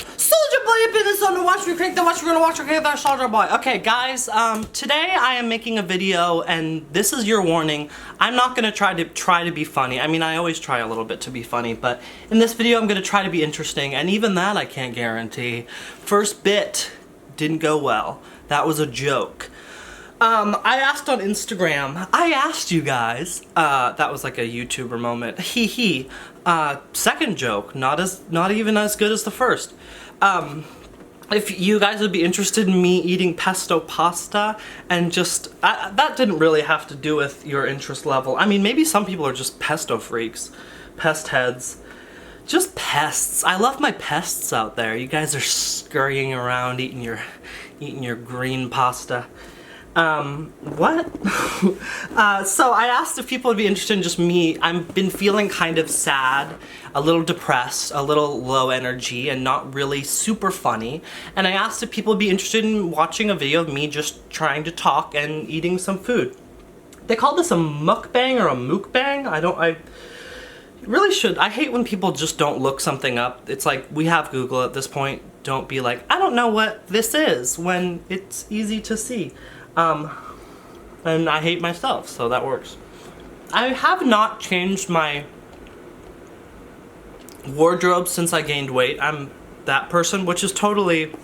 Soldier Boy, you've been this on the watch, we crank the watch, we're gonna watch, okay, that's Soldier Boy. Okay, guys, today I am making a video, and this is your warning. I'm not gonna try to be funny. I mean, I always try a little bit to be funny, but in this video I'm gonna try to be interesting, and even that I can't guarantee. First bit didn't go well. That was a joke. I asked on Instagram, I asked you guys, that was like a YouTuber moment, hee hee. Second joke, not even as good as the first. If you guys would be interested in me eating pesto pasta, and just, that didn't really have to do with your interest level. I mean, maybe some people are just pesto freaks, pest heads. Just pests. I love my pests out there. You guys are scurrying around eating your green pasta. What? So I asked if people would be interested in just me. I've been feeling kind of sad, a little depressed, a little low energy, and not really super funny. And I asked if people would be interested in watching a video of me just trying to talk and eating some food. They call this a mukbang or a mukbang. I really should. I hate when people just don't look something up. It's like, we have Google at this point. Don't be like, I don't know what this is, when it's easy to see. And I hate myself, so that works. I have not changed my wardrobe since I gained weight. I'm that person, which is totally,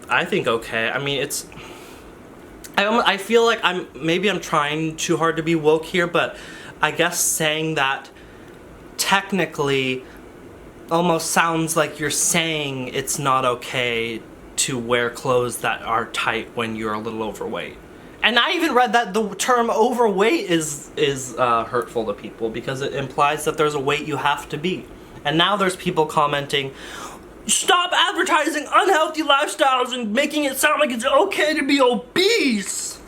I think, okay. I mean, I feel like maybe I'm trying too hard to be woke here, but I guess saying that technically almost sounds like you're saying it's not okay to wear clothes that are tight when you're a little overweight. And I even read that the term overweight is hurtful to people because it implies that there's a weight you have to be. And now there's people commenting, stop advertising unhealthy lifestyles and making it sound like it's okay to be obese.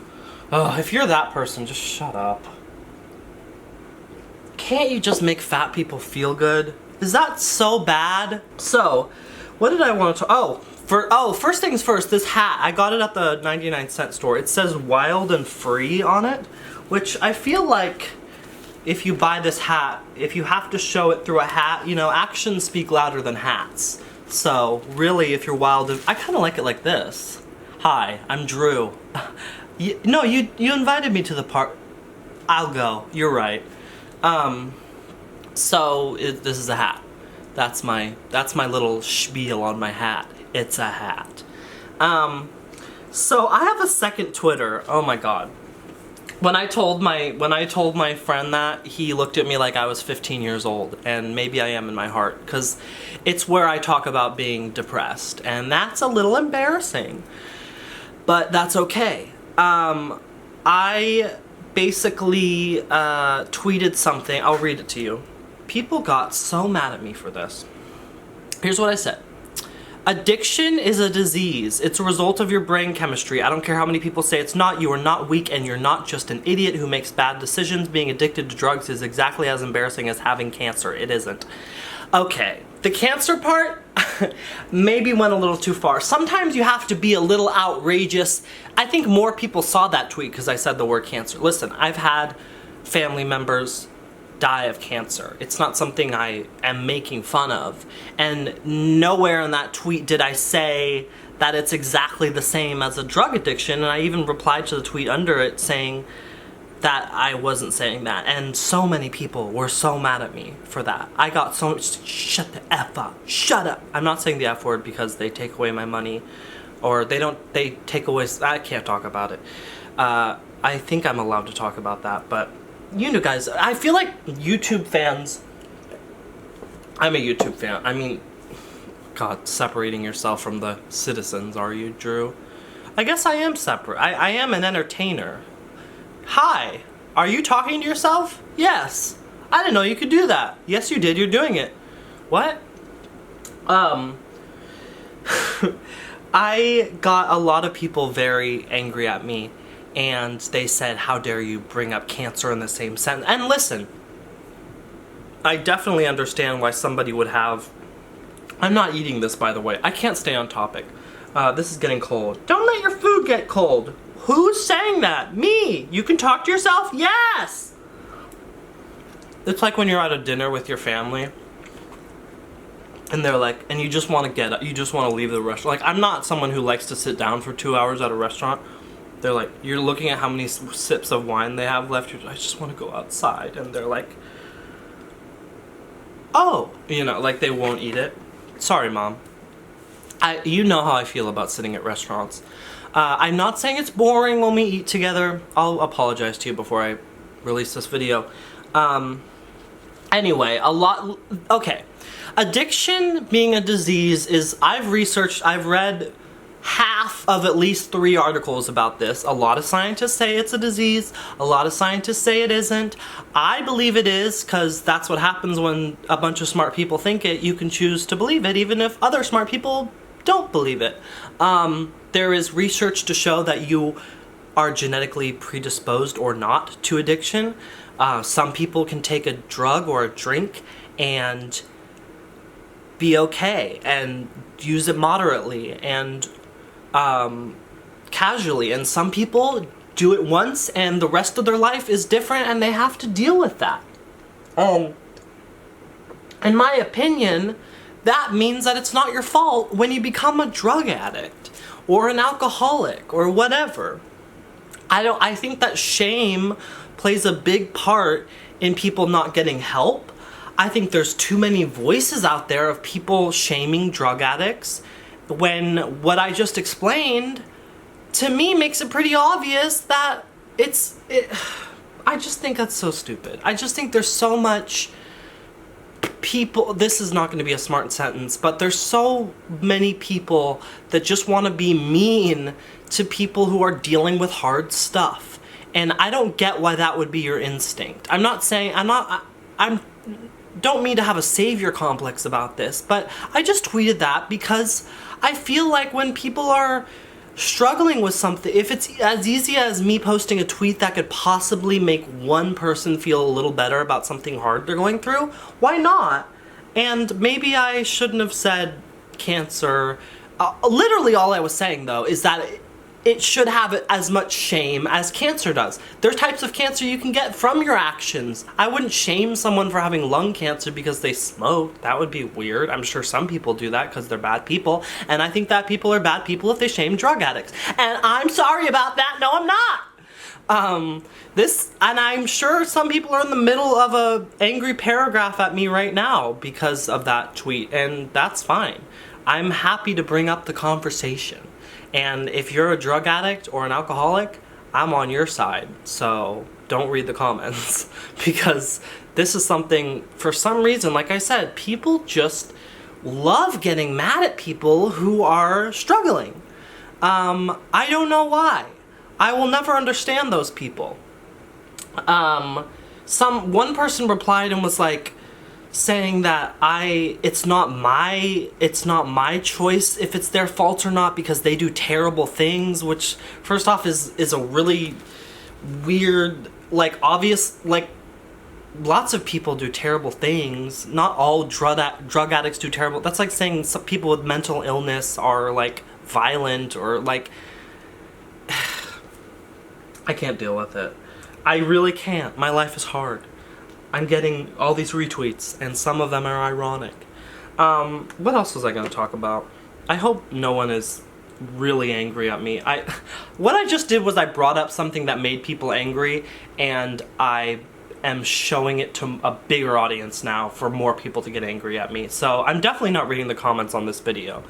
Oh, if you're that person, just shut up. Can't you just make fat people feel good? Is that so bad? So, what did I want to first things first, this hat, I got it at the 99-cent store. It says wild and free on it, which I feel like if you buy this hat, if you have to show it through a hat, you know, actions speak louder than hats. So, really, if you're wild, I kind of like it like this. Hi, I'm Drew. No, you invited me to the park. I'll go, you're right. So, this is a hat. That's my little spiel on my hat. It's a hat. So I have a second Twitter. Oh my god. When I told my friend that, he looked at me like I was 15 years old, and maybe I am in my heart, because it's where I talk about being depressed, and that's a little embarrassing. But that's okay. I basically tweeted something. I'll read it to you. People got so mad at me for this. Here's what I said. Addiction is a disease. It's a result of your brain chemistry. I don't care how many people say it's not. You are not weak, and you're not just an idiot who makes bad decisions. Being addicted to drugs is exactly as embarrassing as having cancer. It isn't. Okay, the cancer part maybe went a little too far. Sometimes you have to be a little outrageous. I think more people saw that tweet because I said the word cancer. Listen, I've had family members die of cancer. It's not something I am making fun of. And nowhere in that tweet did I say that it's exactly the same as a drug addiction, and I even replied to the tweet under it saying that I wasn't saying that. And so many people were so mad at me for that. I got so much, shut the F up, shut up. I'm not saying the F word because they take away my money, or they take away, I can't talk about it. I think I'm allowed to talk about that, but you know, guys, I feel like YouTube fans, I'm a YouTube fan. I mean, God, separating yourself from the citizens, are you, Drew? I guess I am separate. I am an entertainer. Hi, are you talking to yourself? Yes. I didn't know you could do that. Yes, you did. You're doing it. What? I got a lot of people very angry at me. And they said, how dare you bring up cancer in the same sentence. And listen, I definitely understand why somebody would have... I'm not eating this, by the way. I can't stay on topic. This is getting cold. Don't let your food get cold. Who's saying that? Me! You can talk to yourself? Yes! It's like when you're at a dinner with your family and they're like, and you just want to get up, you just want to leave the restaurant. Like, I'm not someone who likes to sit down for 2 hours at a restaurant. They're like, you're looking at how many sips of wine they have left. You're like, I just want to go outside. And they're like, oh, you know, like they won't eat it. Sorry, Mom. You know how I feel about sitting at restaurants. I'm not saying it's boring when we eat together. I'll apologize to you before I release this video. Anyway, okay. Addiction being a disease is, I've read half of at least 3 articles about this. A lot of scientists say it's a disease. A lot of scientists say it isn't. I believe it is, because that's what happens when a bunch of smart people think it. You can choose to believe it, even if other smart people don't believe it. There is research to show that you are genetically predisposed or not to addiction. Some people can take a drug or a drink and be okay and use it moderately and casually, and some people do it once and the rest of their life is different and they have to deal with that. In my opinion, that means that it's not your fault when you become a drug addict or an alcoholic or whatever. I think that shame plays a big part in people not getting help. I think there's too many voices out there of people shaming drug addicts, when what I just explained to me makes it pretty obvious that I just think that's so stupid. I just think there's so much people, this is not going to be a smart sentence, but there's so many people that just want to be mean to people who are dealing with hard stuff. And I don't get why that would be your instinct. Don't mean to have a savior complex about this, but I just tweeted that because I feel like when people are struggling with something, if it's as easy as me posting a tweet that could possibly make one person feel a little better about something hard they're going through, why not? And maybe I shouldn't have said cancer. Literally all I was saying, though, is that it should have as much shame as cancer does. There's types of cancer you can get from your actions. I wouldn't shame someone for having lung cancer because they smoke. That would be weird. I'm sure some people do that because they're bad people. And I think that people are bad people if they shame drug addicts. And I'm sorry about that. No, I'm not. And I'm sure some people are in the middle of a angry paragraph at me right now because of that tweet. And that's fine. I'm happy to bring up the conversation. And if you're a drug addict or an alcoholic, I'm on your side. So don't read the comments because this is something, for some reason, like I said, people just love getting mad at people who are struggling. I don't know why. I will never understand those people. One person replied and was like, saying that it's not my choice if it's their fault or not because they do terrible things, which first off is a really weird, like, obvious, like, lots of people do terrible things. Not all drug addicts do terrible. That's like saying some people with mental illness are like violent or like I can't deal with it. I really can't. My life is hard. I'm getting all these retweets, and some of them are ironic. What else was I going to talk about? I hope no one is really angry at me. What I just did was I brought up something that made people angry, and I am showing it to a bigger audience now for more people to get angry at me. So I'm definitely not reading the comments on this video.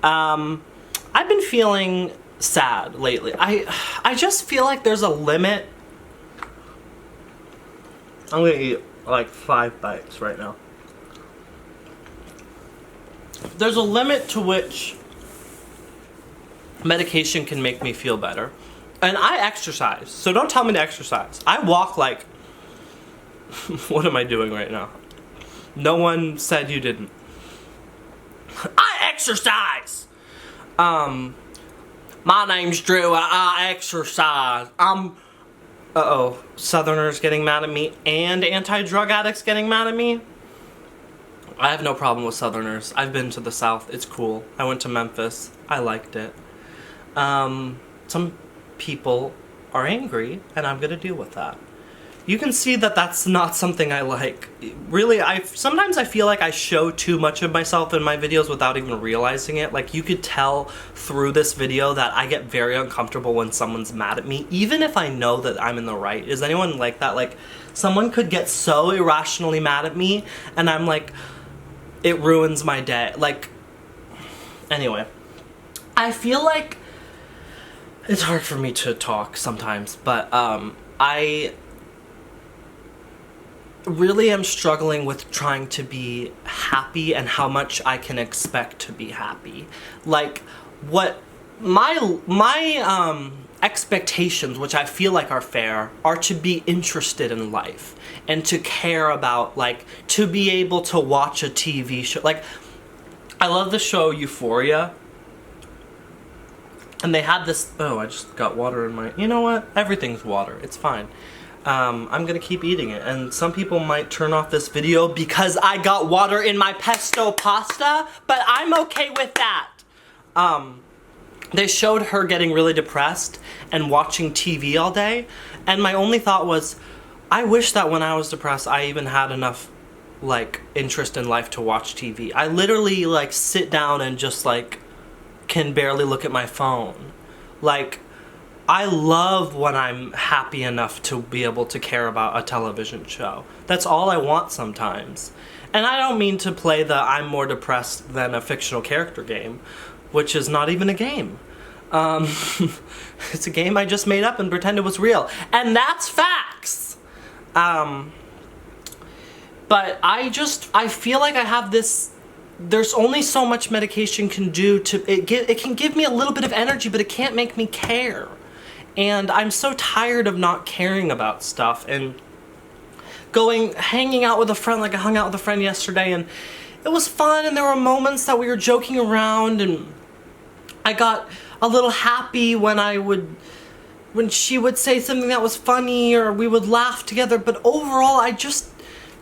I've been feeling sad lately. I just feel like there's a limit. I'm gonna eat like 5 bites right now. There's a limit to which medication can make me feel better. And I exercise, so don't tell me to exercise. I walk like... What am I doing right now? No one said you didn't. I exercise! My name's Drew, I exercise. Uh-oh, Southerners getting mad at me and anti-drug addicts getting mad at me? I have no problem with Southerners. I've been to the South. It's cool. I went to Memphis. I liked it. Some people are angry, and I'm gonna deal with that. you can see that that's not something I like. Really, sometimes I feel like I show too much of myself in my videos without even realizing it. Like, you could tell through this video that I get very uncomfortable when someone's mad at me, even if I know that I'm in the right. Is anyone like that? Like, someone could get so irrationally mad at me, and I'm like, it ruins my day. Like, anyway. I feel like it's hard for me to talk sometimes, but I really am struggling with trying to be happy and how much I can expect to be happy. Like, what my expectations, which I feel like are fair, are to be interested in life and to care about, like, to be able to watch a TV show. Like, I love the show Euphoria. And they had this, oh, I just got water in my, you know what? Everything's water, it's fine. I'm gonna keep eating it, and some people might turn off this video because I got water in my pesto pasta, but I'm okay with that. They showed her getting really depressed and watching TV all day, and my only thought was, I wish that when I was depressed, I even had enough, like, interest in life to watch TV. I literally, like, sit down and just, like, can barely look at my phone. Like, I love when I'm happy enough to be able to care about a television show. That's all I want sometimes. And I don't mean to play the I'm more depressed than a fictional character game, which is not even a game. It's a game I just made up and pretended was real. And that's facts! But I feel like I have this, there's only so much medication can do to, it can give me a little bit of energy, but it can't make me care. And I'm so tired of not caring about stuff and hanging out with a friend. Like, I hung out with a friend yesterday and it was fun, and there were moments that we were joking around, and I got a little happy when she would say something that was funny, or we would laugh together. But overall, I just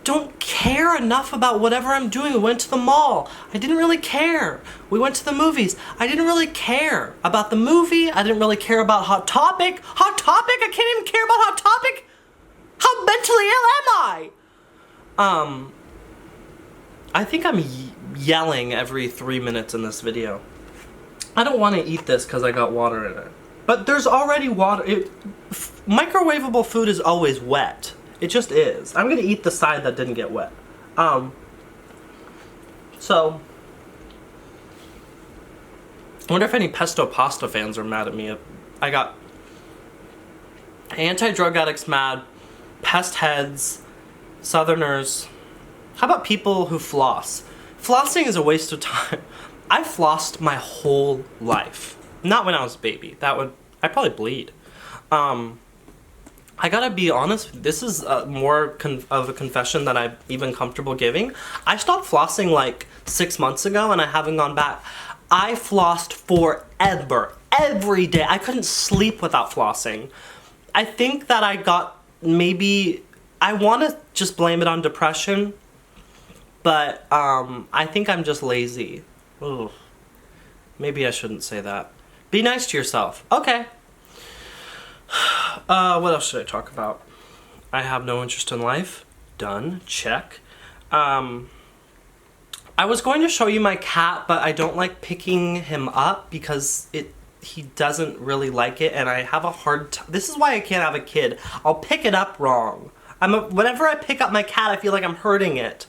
don't care enough about whatever I'm doing. We went to the mall. I didn't really care. We went to the movies. I didn't really care about the movie. I didn't really care about Hot Topic. Hot Topic? I can't even care about Hot Topic? How mentally ill am I? I think I'm yelling every 3 minutes in this video. I don't want to eat this because I got water in it. But there's already water. Microwavable food is always wet. It just is. I'm gonna eat the side that didn't get wet. So, I wonder if any pesto pasta fans are mad at me. I got anti-drug addicts mad, pest heads, Southerners. How about people who floss? Flossing is a waste of time. I flossed my whole life. Not when I was a baby. I'd probably bleed. I gotta be honest, this is more of a confession than I'm even comfortable giving. I stopped flossing like 6 months ago, and I haven't gone back. I flossed forever, every day. I couldn't sleep without flossing. I think that I want to just blame it on depression, but I think I'm just lazy. Ugh. Maybe I shouldn't say that. Be nice to yourself. Okay. What else should I talk about? I have no interest in life. Done. Check. I was going to show you my cat, but I don't like picking him up because he doesn't really like it, and I have a hard time. This is why I can't have a kid. I'll pick it up wrong. Whenever I pick up my cat, I feel like I'm hurting it.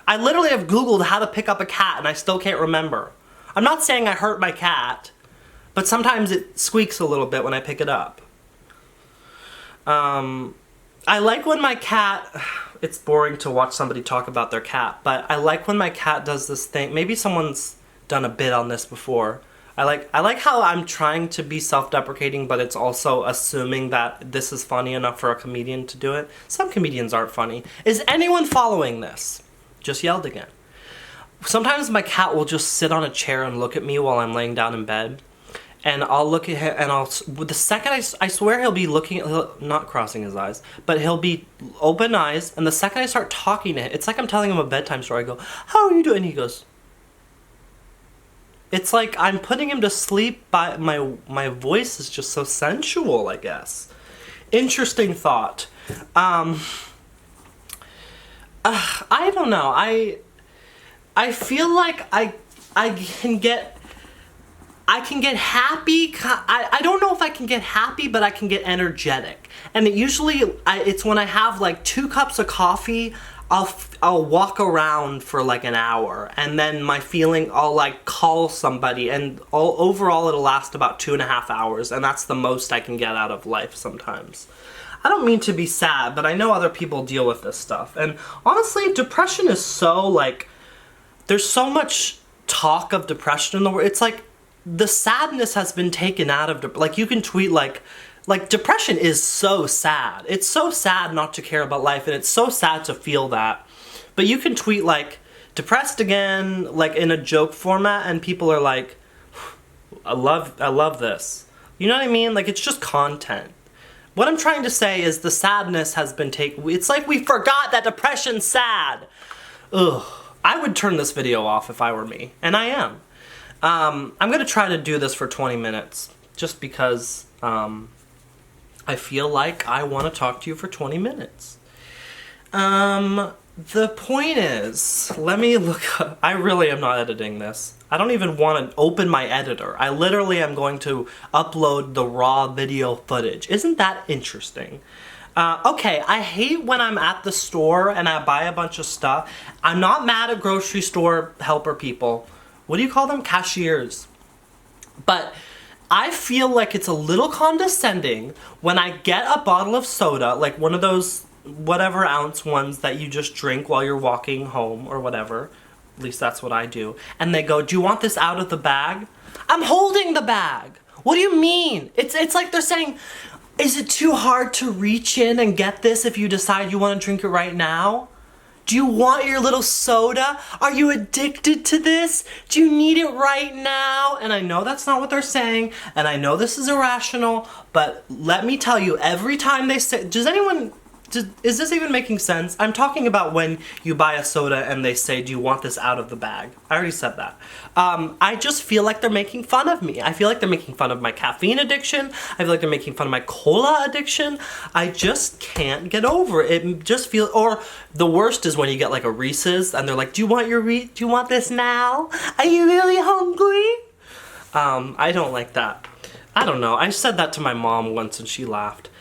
I literally have Googled how to pick up a cat, and I still can't remember. I'm not saying I hurt my cat, but sometimes it squeaks a little bit when I pick it up. I like when my cat, it's boring to watch somebody talk about their cat, but I like when my cat does this thing. Maybe someone's done a bit on this before. I like how I'm trying to be self-deprecating, but it's also assuming that this is funny enough for a comedian to do it. Some comedians aren't funny. Is anyone following this? Just yelled again. Sometimes my cat will just sit on a chair and look at me while I'm laying down in bed. And I'll look at him, and the second I swear he'll be not crossing his eyes, but he'll be open eyes, and the second I start talking to him, it's like I'm telling him a bedtime story. I go, "How are you doing?" And he goes, it's like I'm putting him to sleep, my voice is just so sensual, I guess. Interesting thought. I don't know. I feel like I can get happy. I don't know if I can get happy, but I can get energetic. And it's when I have like 2 cups of coffee, I'll walk around for like an hour, and then I'll like call somebody, and overall it'll last about 2.5 hours, and that's the most I can get out of life sometimes. I don't mean to be sad, but I know other people deal with this stuff. And honestly, depression is so like, there's so much talk of depression in the world. It's like the sadness has been taken out of, like you can tweet like depression is so sad. It's so sad not to care about life, and it's so sad to feel that. But you can tweet like depressed again, like in a joke format, and people are like, I love this. You know what I mean? Like, it's just content. What I'm trying to say is the sadness has been taken. It's like we forgot that depression's sad. Ugh. I would turn this video off if I were me, and I am. I'm gonna try to do this for 20 minutes, just because I feel like I want to talk to you for 20 minutes. The point is, let me look up. I really am not editing this. I don't even want to open my editor. I literally am going to upload the raw video footage. Isn't that interesting? Okay, I hate when I'm at the store and I buy a bunch of stuff. I'm not mad at grocery store helper people. What do you call them? Cashiers. But I feel like it's a little condescending when I get a bottle of soda, like one of those whatever ounce ones that you just drink while you're walking home or whatever. At least that's what I do. And they go, do you want this out of the bag? I'm holding the bag. What do you mean? It's like they're saying, is it too hard to reach in and get this if you decide you want to drink it right now? Do you want your little soda? Are you addicted to this? Do you need it right now? And I know that's not what they're saying, and I know this is irrational, but let me tell you, every time they say, is this even making sense? I'm talking about when you buy a soda and they say, do you want this out of the bag? I already said that. I just feel like they're making fun of me. I feel like they're making fun of my caffeine addiction. I feel like they're making fun of my cola addiction. I just can't get over it. It just feels, or the worst is when you get like a Reese's and they're like, do you want this now? Are you really hungry? I don't like that. I don't know. I said that to my mom once and she laughed.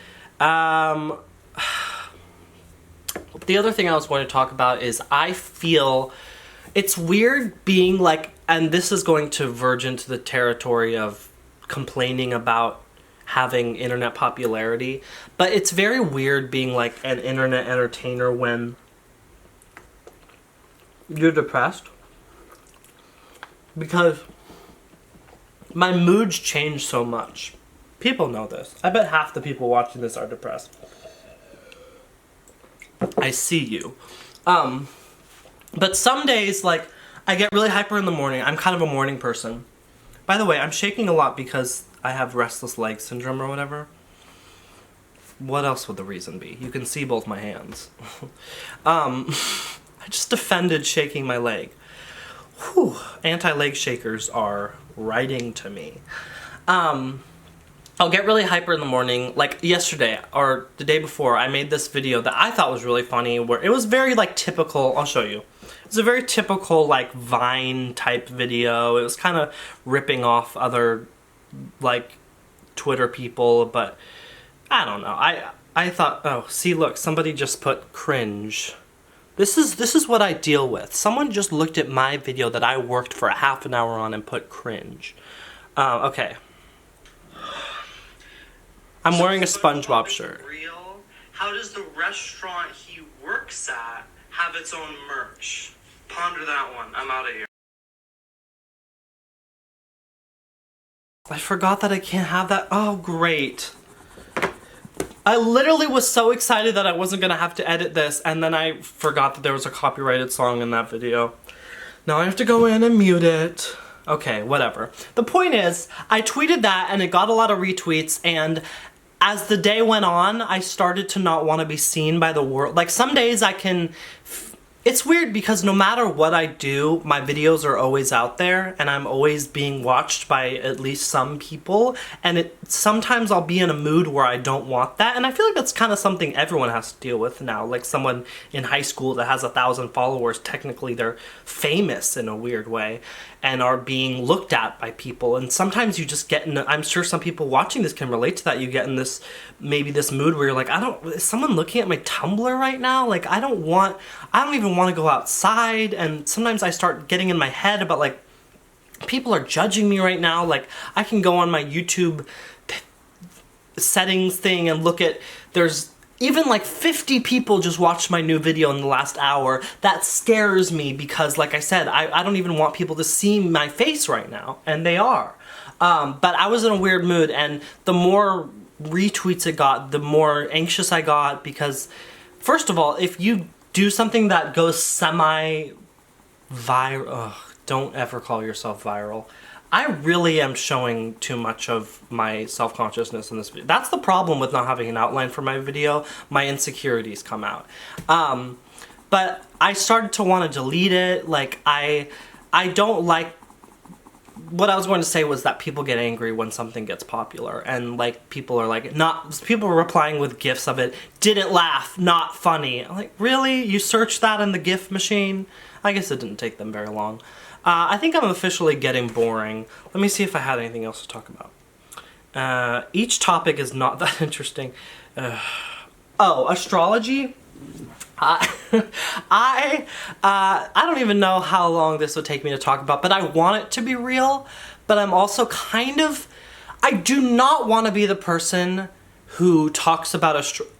The other thing I was going to talk about is I feel it's weird being like, and this is going to verge into the territory of complaining about having internet popularity, but it's very weird being like an internet entertainer when you're depressed, because my moods change so much. People know this. I bet half the people watching this are depressed. I see you. But some days, like, I get really hyper in the morning. I'm kind of a morning person. By the way, I'm shaking a lot because I have restless leg syndrome or whatever. What else would the reason be? You can see both my hands. I just defended shaking my leg. Whew. Anti-leg shakers are writing to me. I'll get really hyper in the morning. Like yesterday or the day before, I made this video that I thought was really funny, where it was very like typical. I'll show you. It's a very typical like Vine type video. It was kind of ripping off other like Twitter people, but I don't know. I thought, oh, see, look, somebody just put cringe. This is what I deal with. Someone just looked at my video that I worked for a half an hour on and put cringe. Okay. I'm wearing a SpongeBob shirt. Real? How does the restaurant he works at have its own merch? Ponder that one. I'm out of here. I forgot that I can't have that. Oh, great. I literally was so excited that I wasn't going to have to edit this, and then I forgot that there was a copyrighted song in that video. Now I have to go in and mute it. Okay, whatever. The point is, I tweeted that and it got a lot of retweets, and as the day went on, I started to not want to be seen by the world. Like, some days I can it's weird because no matter what I do, my videos are always out there and I'm always being watched by at least some people, and sometimes I'll be in a mood where I don't want that, and I feel like that's kind of something everyone has to deal with now. Like someone in high school that has 1,000 followers, technically they're famous in a weird way and are being looked at by people, and sometimes you just get in, I'm sure some people watching this can relate to that, you get in this, maybe this mood where you're like, is someone looking at my Tumblr right now? Like I don't even want to go outside, and sometimes I start getting in my head about like, people are judging me right now. Like I can go on my YouTube settings thing and look at, there's even like 50 people just watched my new video in the last hour. That scares me because, like I said, I don't even want people to see my face right now, and they are. But I was in a weird mood, and the more retweets it got, the more anxious I got, because first of all, if you do something that goes semi-viral, don't ever call yourself viral. I really am showing too much of my self-consciousness in this video. That's the problem with not having an outline for my video. My insecurities come out. But I started to want to delete it. Like, I don't like... What I was going to say was that people get angry when something gets popular. And, like, people are like, people are replying with GIFs of it. Didn't laugh, not funny. I'm like, really? You searched that in the GIF machine? I guess it didn't take them very long. I think I'm officially getting boring. Let me see if I had anything else to talk about. Each topic is not that interesting. Oh, astrology? I don't even know how long this would take me to talk about, but I want it to be real, but I'm also I do not want to be the person who talks about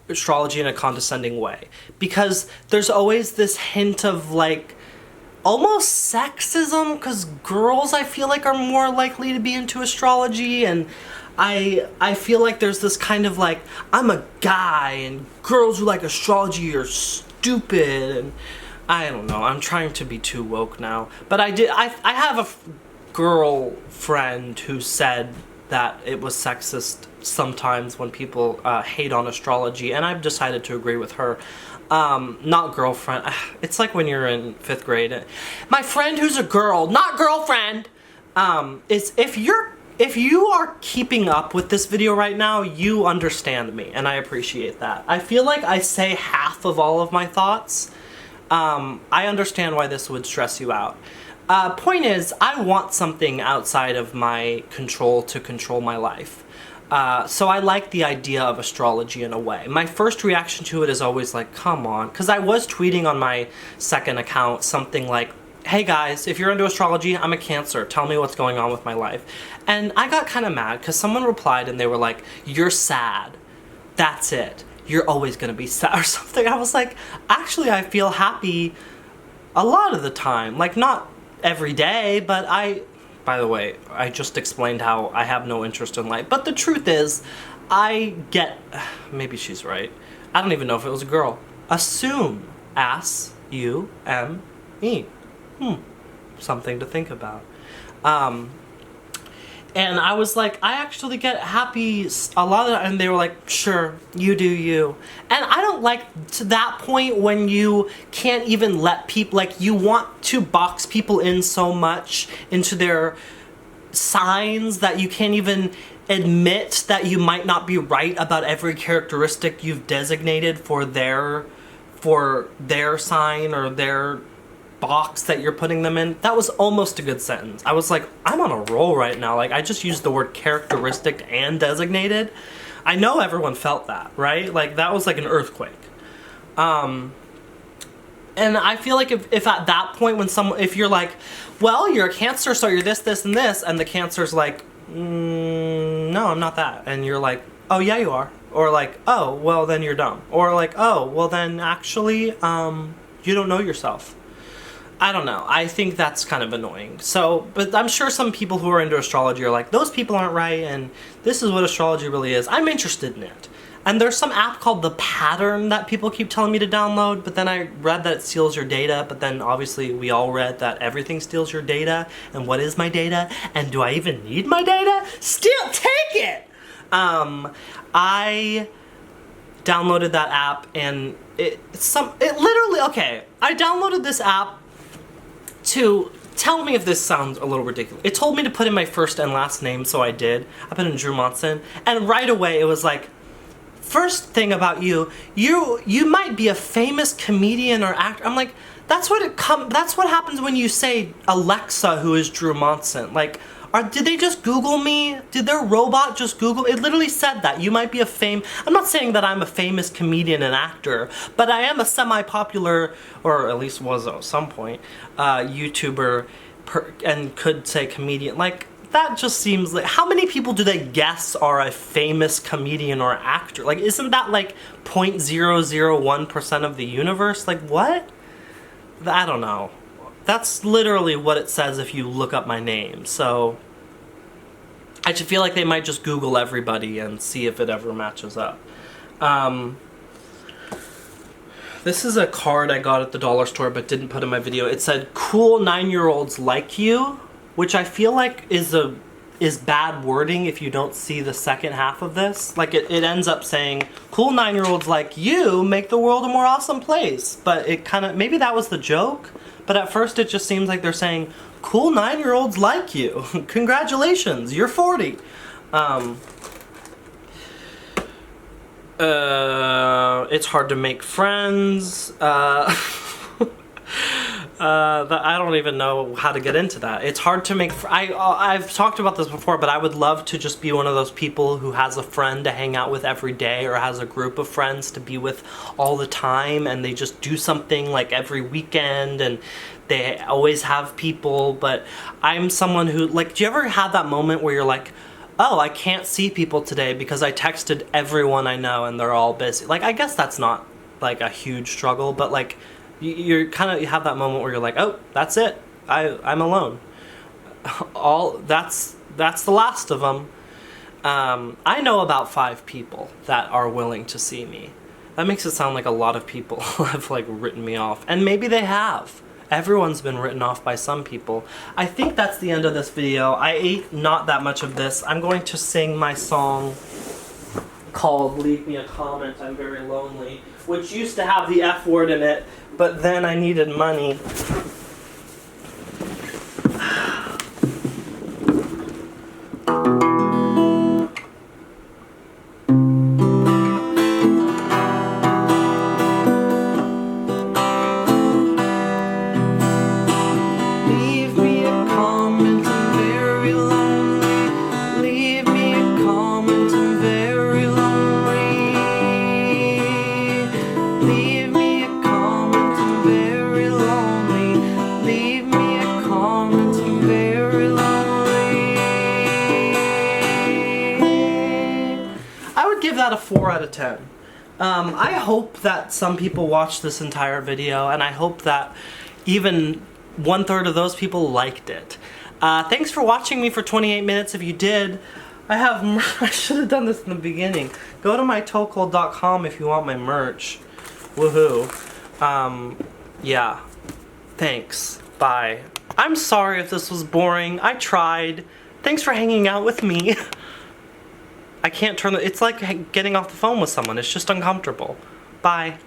astrology in a condescending way, because there's always this hint of like, almost sexism, because girls I feel like are more likely to be into astrology, and I feel like there's this kind of like, I'm a guy and girls who like astrology are stupid, and I don't know, I'm trying to be too woke now, but I have a girl friend who said that it was sexist sometimes when people hate on astrology, and I've decided to agree with her. Not girlfriend. It's like when you're in 5th grade. My friend who's a girl, not girlfriend, is if you are keeping up with this video right now, you understand me, and I appreciate that. I feel like I say half of all of my thoughts. I understand why this would stress you out. Point is, I want something outside of my control to control my life. So I like the idea of astrology in a way. My first reaction to it is always like, come on, because I was tweeting on my second account something like, hey guys, if you're into astrology, I'm a Cancer, tell me what's going on with my life. And I got kind of mad because someone replied and they were like, you're sad, that's it, you're always gonna be sad or something. I was like, actually I feel happy a lot of the time, like not every day, but by the way, I just explained how I have no interest in life, but the truth is, maybe she's right. I don't even know if it was a girl. Assume. A-S-U-M-E. Something to think about. And I was like, I actually get happy a lot of, and they were like, sure, you do you. And I don't like to that point when you can't even let people, like you want to box people in so much into their signs that you can't even admit that you might not be right about every characteristic you've designated for their sign or their box that you're putting them in. That was almost a good sentence. I was like, I'm on a roll right now. Like, I just used the word characteristic and designated. I know everyone felt that, right? Like, that was like an earthquake. And I feel like if at that point if you're like, well, you're a Cancer, so you're this, this, and this, and the Cancer's like, no, I'm not that. And you're like, oh, yeah, you are. Or like, oh, well, then you're dumb. Or like, oh, well, then actually, you don't know yourself. I don't know. I think that's kind of annoying. So, but I'm sure some people who are into astrology are like, those people aren't right, and this is what astrology really is. I'm interested in it. And there's some app called The Pattern that people keep telling me to download, but then I read that it steals your data, but then obviously we all read that everything steals your data, and what is my data? And do I even need my data? Still take it! I downloaded that app, and it literally, okay, I downloaded this app to, tell me if this sounds a little ridiculous. It told me to put in my first and last name, so I did. I put in Drew Monson, and right away it was like, first thing about you might be a famous comedian or actor. I'm like, that's what happens when you say Alexa, who is Drew Monson. Like, did they just Google me? Did their robot just Google? It literally said that. You might be I'm not saying that I'm a famous comedian and actor, but I am a semi-popular, or at least was at some point, YouTuber, and could say comedian. Like, that just seems like, how many people do they guess are a famous comedian or actor? Like, isn't that like 0.001% of the universe? Like, what? I don't know. That's literally what it says if you look up my name, so I just feel like they might just Google everybody and see if it ever matches up. This is a card I got at the dollar store but didn't put in my video. It said, "Cool 9-year-olds like you," which I feel like is bad wording if you don't see the second half of this. Like, it ends up saying, "Cool 9-year-olds like you make the world a more awesome place." But it kind of, maybe that was the joke. But at first it just seems like they're saying, "Cool 9-year-olds like you. Congratulations, you're 40. It's hard to make friends. I don't even know how to get into that. It's hard to make. I've talked about this before, but I would love to just be one of those people who has a friend to hang out with every day, or has a group of friends to be with all the time, and they just do something like every weekend, and they always have people. But I'm someone who, like, do you ever have that moment where you're like, oh, I can't see people today because I texted everyone I know and they're all busy? Like, I guess that's not like a huge struggle, but like, you have that moment where you're like, oh, that's it. I'm alone. That's the last of them. I know about 5 people that are willing to see me. That makes it sound like a lot of people have like written me off, and maybe they have. Everyone's been written off by some people. I think that's the end of this video. I ate not that much of this. I'm going to sing my song called "Leave Me a Comment, I'm Very Lonely," which used to have the F word in it, but then I needed money. Give that a 4 out of 10. I hope that some people watched this entire video, and I hope that even 1/3 of those people liked it. Thanks for watching me for 28 minutes. If you did, I should have done this in the beginning. Go to mytoecold.com if you want my merch. Woohoo. Yeah. Thanks. Bye. I'm sorry if this was boring. I tried. Thanks for hanging out with me. I can't turn it's like getting off the phone with someone. It's just uncomfortable. Bye.